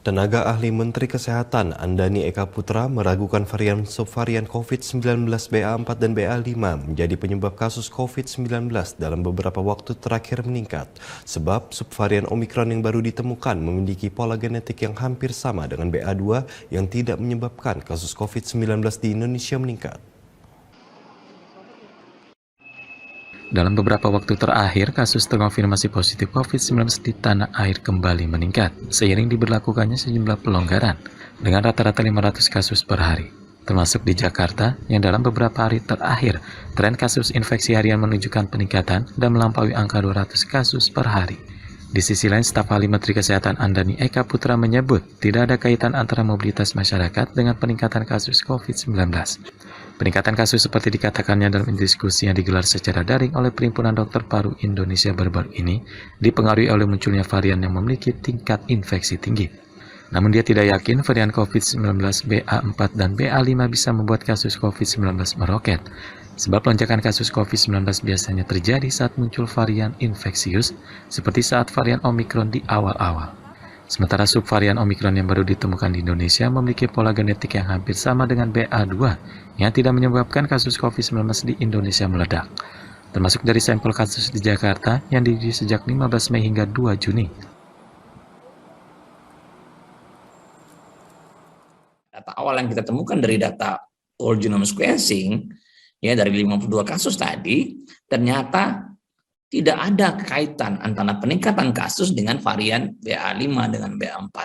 Tenaga ahli Menteri Kesehatan Andani Eka Putra meragukan subvarian COVID-19 BA4 dan BA5 menjadi penyebab kasus COVID-19 dalam beberapa waktu terakhir meningkat. Sebab subvarian Omikron yang baru ditemukan memiliki pola genetik yang hampir sama dengan BA2 yang tidak menyebabkan kasus COVID-19 di Indonesia meningkat. Dalam beberapa waktu terakhir, kasus terkonfirmasi positif COVID-19 di tanah air kembali meningkat, seiring diberlakukannya sejumlah pelonggaran, dengan rata-rata 500 kasus per hari. Termasuk di Jakarta, yang dalam beberapa hari terakhir, tren kasus infeksi harian menunjukkan peningkatan dan melampaui angka 200 kasus per hari. Di sisi lain, staf ahli Menteri Kesehatan Andani Eka Putra menyebut tidak ada kaitan antara mobilitas masyarakat dengan peningkatan kasus COVID-19. Peningkatan kasus seperti dikatakannya dalam diskusi yang digelar secara daring oleh Perhimpunan Dokter Paru Indonesia baru-baru ini dipengaruhi oleh munculnya varian yang memiliki tingkat infeksi tinggi. Namun dia tidak yakin varian COVID-19 BA4 dan BA5 bisa membuat kasus COVID-19 meroket. Sebab lonjakan kasus COVID-19 biasanya terjadi saat muncul varian infeksius seperti saat varian Omikron di awal-awal. Sementara subvarian Omikron yang baru ditemukan di Indonesia memiliki pola genetik yang hampir sama dengan BA2 yang tidak menyebabkan kasus COVID-19 di Indonesia meledak. Termasuk dari sampel kasus di Jakarta yang diuji sejak 15 Mei hingga 2 Juni. Data awal yang kita temukan dari data whole genome sequencing, ya dari 52 kasus tadi, ternyata tidak ada kaitan antara peningkatan kasus dengan varian BA5 dengan BA4.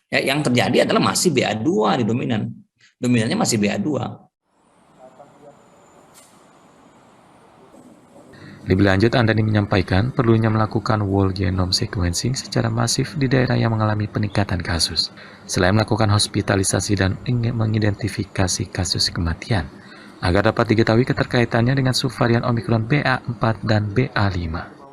Ya, yang terjadi adalah masih BA2 di dominan. Dominannya masih BA2. Lebih lanjut, Andani menyampaikan perlunya melakukan whole genome sequencing secara masif di daerah yang mengalami peningkatan kasus, selain melakukan hospitalisasi dan mengidentifikasi kasus kematian, agar dapat diketahui keterkaitannya dengan subvarian Omikron BA4 dan BA5.